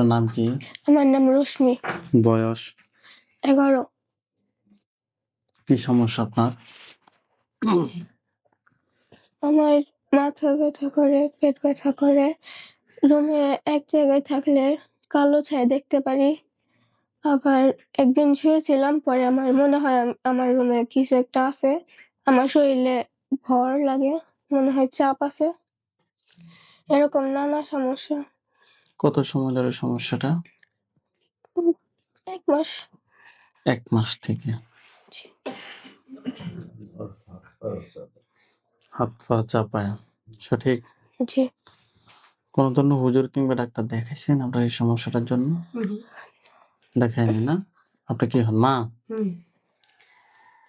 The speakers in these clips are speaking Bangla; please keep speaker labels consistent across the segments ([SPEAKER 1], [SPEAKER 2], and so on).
[SPEAKER 1] আপনার নাম কি?
[SPEAKER 2] আমার নাম রশ্মি।
[SPEAKER 1] বয়স?
[SPEAKER 2] 11।
[SPEAKER 1] কি সমস্যা আপনার?
[SPEAKER 2] আমার মাথা ব্যথা করে, পেট ব্যথা করে। রুমে এক জায়গায় থাকলে কালো ছায়া দেখতে পারি। আবার একদিন শুয়েছিলাম, পরে আমার মনে হয় আমার রুমে কিছু একটা আছে। আমার শরীরে ভর লাগে, মনে হয় চাপ আছে। এরকম নানা সমস্যা।
[SPEAKER 1] কত সময় ধরে সমস্যাটা?
[SPEAKER 2] 1 মাস।
[SPEAKER 1] 1 মাস থেকে।
[SPEAKER 2] জি।
[SPEAKER 1] হাত পা চাপায়, সঠিক?
[SPEAKER 2] জি।
[SPEAKER 1] কোন ধরনের হুজুর কিংবা ডাক্তার দেখাইছেন আপনার এই সমস্যাটার জন্য? দেখায়নি না? আপনি কি হন, মা?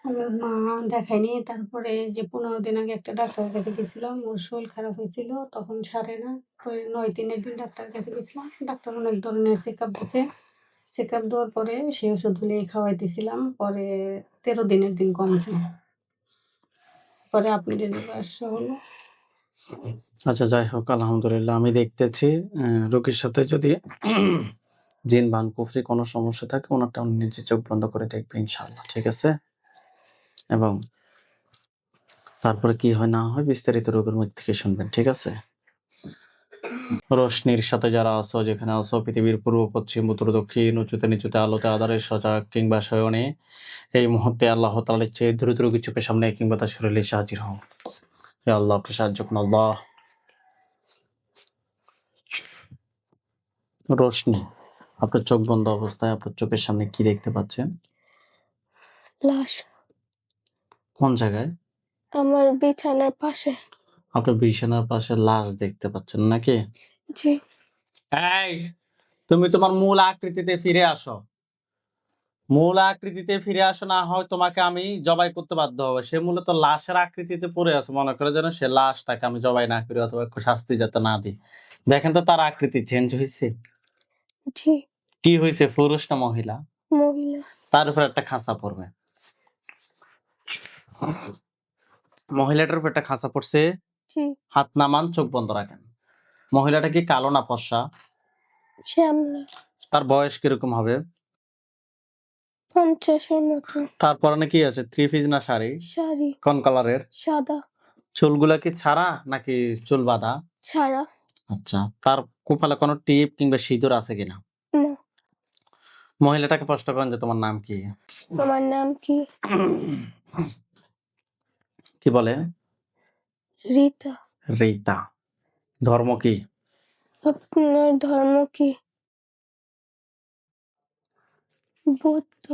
[SPEAKER 3] আমার মা দেখায়নি। তারপরে যে 15 দিন আগে একটা ডাক্তারের কাছে গেছিলাম। ওর শরীর খারাপ হয়েছিল, তখন সারে না। পরে 9 দিনের দিন ডাক্তারের কাছে গেছিলাম। ডাক্তার অনেক ধরনের চেকআপ দিছে। চেকআপ দেওয়ার পরে সেই ওষুধগুলি খাওয়াইতেছিলাম। পরে 13 দিনের দিন কমছে। পরে আপনি ডেলিভারি আসা হলো।
[SPEAKER 1] আচ্ছা, যাই হোক, আলহামদুলিল্লাহ। আমি দেখতেছি রোগীর সাথে যদি জিন বান কুফরি কোনো সমস্যা থাকে, ওনারটা উনি নিজে চোখ বন্ধ করে দেখবে ইনশাআল্লাহ, ঠিক আছে? এবং তারপরে কি হয় না হয় বিস্তারিত রোগের মুখ থেকে শুনবেন, ঠিক আছে? রোশনির সাথে যারা আছো, যেখানে আছো, পৃথিবীর পূর্ব পশ্চিম উত্তর দক্ষিণ, উঁচুতে নিচুতে, আলোতে আধারে, সজাগ কিংবা শয়নে, এই মুহূর্তে আল্লাহ তাআলার চেয়ে দ্রুত রোগীর চোখের সামনে কিংবা তার শরীরে এসে হাজির হও। হে আল্লাহ, আপনি সাহায্য করুন আল্লাহ। রোশনি, আপনার চোখ বন্ধ অবস্থায় আপনার চোখের সামনে কি দেখতে পাচ্ছেন?
[SPEAKER 2] লাশ।
[SPEAKER 1] কোন জায়গায়?
[SPEAKER 2] আমার বিছানার পাশে।
[SPEAKER 1] আপনার বিছানার পাশে লাশ দেখতে পাচ্ছেন নাকি?
[SPEAKER 2] জি।
[SPEAKER 1] এই, তুমি তোমার মূল আকৃতিতে ফিরে আসো। মূল আকৃতিতে ফিরে আসো, না হয় তোমাকে আমি জবাই করতে বাধ্য হবো। সে মূলত লাশের আকৃতিতে পড়ে আছে, মনে করে যেন সে লাশ, তাকে আমি জবাই না করি অথবা একটু শাস্তি যাতে না দিই। দেখেন তো তার আকৃতি চেঞ্জ হয়েছে।
[SPEAKER 2] জি।
[SPEAKER 1] কি হয়েছে, পুরুষ না মহিলা?
[SPEAKER 2] মহিলা।
[SPEAKER 1] তার উপর একটা খাঁচা পড়বে। মহিলাটার উপর একটা খাঁচা পড়ছে।
[SPEAKER 2] জি।
[SPEAKER 1] হাত নামান, চোখ বন্ধ রাখেন। মহিলাটা কি কালো না ফর্সা?
[SPEAKER 2] শ্যামলা।
[SPEAKER 1] তার বয়স কিরকম হবে?
[SPEAKER 2] 50-এর মতো।
[SPEAKER 1] তার পরনে কি আছে, থ্রি পিস না শাড়ি?
[SPEAKER 2] শাড়ি।
[SPEAKER 1] কোন কালারের?
[SPEAKER 2] সাদা।
[SPEAKER 1] চুলগুলা কি ছাড়া নাকি চুল বাঁধা?
[SPEAKER 2] ছাড়া।
[SPEAKER 1] আচ্ছা, তার কপালে কোনো টিপ কিংবা সিঁদুর আছে কিনা?
[SPEAKER 2] না।
[SPEAKER 1] মহিলাটাকে প্রশ্ন করেন যে তোমার নাম কি?
[SPEAKER 2] তোমার নাম কি?
[SPEAKER 1] কি বলে?
[SPEAKER 2] রীতা।
[SPEAKER 1] রীতা। ধর্ম কি?
[SPEAKER 2] আপনার ধর্ম কি? বৌদ্ধ।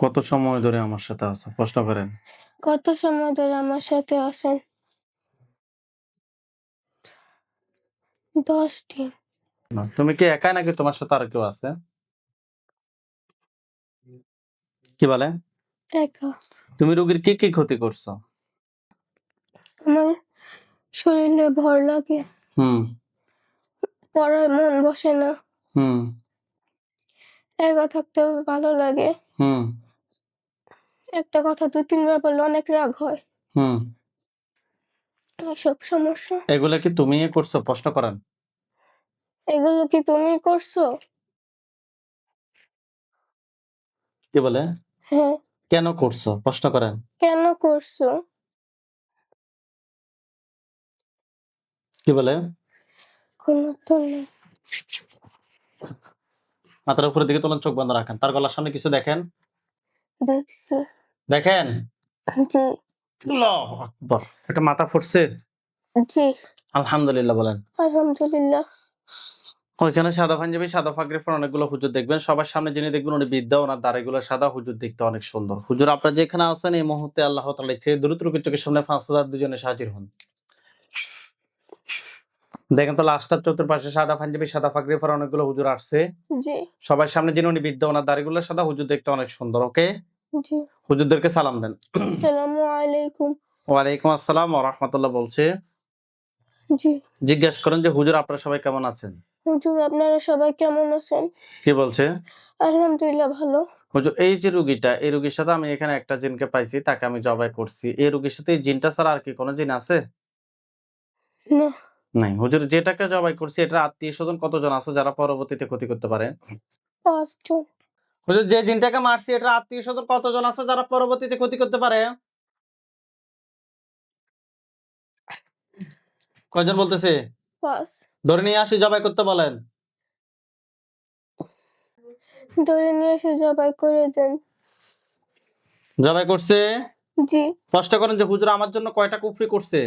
[SPEAKER 1] কত সময় ধরে আমার সাথে আছো, প্রশ্ন করেন।
[SPEAKER 2] কত সময় ধরে আমার সাথে আছেন? 10 দিন।
[SPEAKER 1] না, তুমি কি একাই নাকি তোমার সাথে আর কেউ আছে? কি বলে?
[SPEAKER 2] একা।
[SPEAKER 1] তুমি রোগীর কি কি ক্ষতি করছো?
[SPEAKER 2] আমার শরীরে ভর লাগে।
[SPEAKER 1] হুম।
[SPEAKER 2] পড়ার মন বসে না।
[SPEAKER 1] হুম।
[SPEAKER 2] একা থাকতে ভালো লাগে।
[SPEAKER 1] হুম।
[SPEAKER 2] একটা কথা 2-3 বার বললে অনেক রাগ হয়।
[SPEAKER 1] হুম।
[SPEAKER 2] এইসব সমস্যা।
[SPEAKER 1] এগুলা কি তুমি করছো, প্রশ্ন করেন।
[SPEAKER 2] এগুলো কি তুমি করছো?
[SPEAKER 1] কি বলে?
[SPEAKER 2] হ্যাঁ।
[SPEAKER 1] কেন করছো, প্রশ্ন করেন।
[SPEAKER 2] কেন করছো?
[SPEAKER 1] কি বলে?
[SPEAKER 2] কোনো উত্তর নেই।
[SPEAKER 1] মাথার উপরের দিকে তোলেন, চোখ বন্ধ রাখেন। তার গলার সামনে কিছু দেখেন?
[SPEAKER 2] দেখছি।
[SPEAKER 1] দেখেন?
[SPEAKER 2] জি।
[SPEAKER 1] আল্লাহু আকবার। এটা মাথা ফুটছে?
[SPEAKER 2] জি।
[SPEAKER 1] আলহামদুলিল্লাহ বলেন।
[SPEAKER 2] আলহামদুলিল্লাহ।
[SPEAKER 1] ওইখানে সাদা পাঞ্জাবি, সাদা পাগড়ি পরা অনেকগুলো হুজুর দেখবেন। সবার সামনে যিনি দেখবেন উনি বৃদ্ধা, ওনার দাড়িগুলো সাদা। হুজুর দেখতে অনেক সুন্দর। হুজুর, আপনারা যেখানে আছেন এই মুহূর্তে আল্লাহ তাআলা চেয়ে দ্রুত রোগীর চোখের সামনে 5000 দুজনে হাজির হন। দেখেন তো লাস্টার চতুর্পাশে সাদা পাঞ্জাবি, সাদা পাগড়ি পরা অনেকগুলো হুজুর আসছে।
[SPEAKER 2] জি।
[SPEAKER 1] সবার সামনে যিনি উনি বৃদ্ধা, ওনার দাড়িগুলো সাদা। হুজুর দেখতে অনেক সুন্দর। ওকে,
[SPEAKER 2] জি।
[SPEAKER 1] হুজুরদেরকে সালাম দেন।
[SPEAKER 2] আসসালামু আলাইকুম।
[SPEAKER 1] ওয়ালাইকুম আসসালাম ওয়া রাহমাতুল্লাহ বলছে।
[SPEAKER 2] জি।
[SPEAKER 1] জিজ্ঞেস করেন যে হুজুর আপনারা সবাই কেমন আছেন?
[SPEAKER 2] হুজুর, আপনারা সবাই কেমন আছেন?
[SPEAKER 1] কি বলছে?
[SPEAKER 2] আলহামদুলিল্লাহ ভালো।
[SPEAKER 1] হুজুর, এই যে রোগীটা, এই রোগীর সাথে আমি এখানে একটা জিনকে পাইছি, তাকে আমি জবাই করছি। এই রোগীর সাথে এই জিনটা ছাড়া আর কি কোনো জিন আছে?
[SPEAKER 2] না।
[SPEAKER 1] নাই হুজুর যেটাকে জবাই করছে এটা আত্মীয় স্বজন কতজন আছে যারা পরবর্তীতে ক্ষতি করতে পারে?
[SPEAKER 2] 5 জন।
[SPEAKER 1] হুজুর যে জিনটাকে মারছে এটা আত্মীয় স্বজন কতজন আছে যারা পরবর্তীতে ক্ষতি করতে পারে? কয়জন বলতেছে?
[SPEAKER 2] 5
[SPEAKER 1] ধরে নিয়ে আসি জবাই করতে বলেন।
[SPEAKER 2] ধরে নিয়ে এসে জবাই করে দেন।
[SPEAKER 1] জবাই করছে?
[SPEAKER 2] জি।
[SPEAKER 1] স্পষ্ট করেন যে হুজুর আমার জন্য কয়টা কুফরি করছে?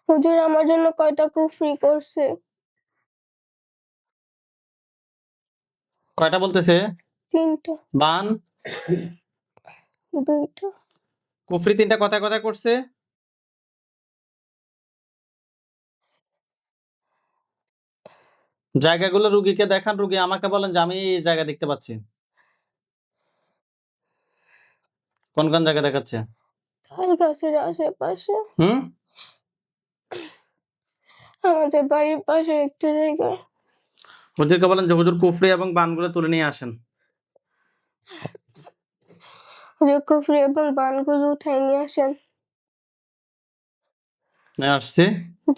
[SPEAKER 2] হুজুর আমার জন্য কয়টা কুফরি করছে?
[SPEAKER 1] কয়টা বলতেছে?
[SPEAKER 2] 3টা।
[SPEAKER 1] বান
[SPEAKER 2] 2টা।
[SPEAKER 1] কুফরি 3টা কথায় কথায় করছে? জায়গাগুলো রুগীকে দেখান, রুগী আমাকে বলেন যে আমি এই জায়গা দেখতে পাচ্ছি। কোন কোন জায়গা দেখাচ্ছে?
[SPEAKER 2] তাল গাছের আশেপাশে।
[SPEAKER 1] হুম?
[SPEAKER 2] আমাদের বাড়ির পাশে একটা জায়গায়।
[SPEAKER 1] হুজুরকে বলেন যে হুজুর কুফরি এবং বানগুলো তুলে নিয়ে আসেন।
[SPEAKER 2] হুজুর কুফরি এবং বানগুলো উঠায় নিয়ে আসেন।
[SPEAKER 1] নিয়ে আসছি।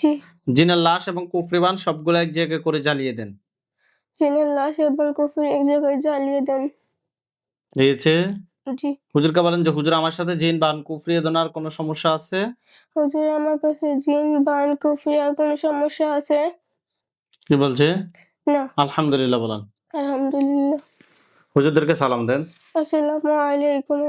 [SPEAKER 2] জি।
[SPEAKER 1] জিনের লাশ এবং কুফরি বান সবগুলো এক জায়গায় করে জ্বালিয়ে দেন।
[SPEAKER 2] জিনের লাশ এবং কুফরি এক জায়গায় জ্বালিয়ে দেন।
[SPEAKER 1] দিয়েছে?
[SPEAKER 2] জি।
[SPEAKER 1] হুজুরকে বলেন যে হুজুর আমার সাথে জিন বান কুফরি এ ধরনের কোনো সমস্যা আছে?
[SPEAKER 2] হুজুর আমার কাছে জিন বান কুফরি আর কোনো সমস্যা আছে?
[SPEAKER 1] কি বলছে?
[SPEAKER 2] না।
[SPEAKER 1] আলহামদুলিল্লাহ বলেন।
[SPEAKER 2] আলহামদুলিল্লাহ।
[SPEAKER 1] হুজুরদেরকে সালাম দেন।
[SPEAKER 2] আসসালামু আলাইকুম।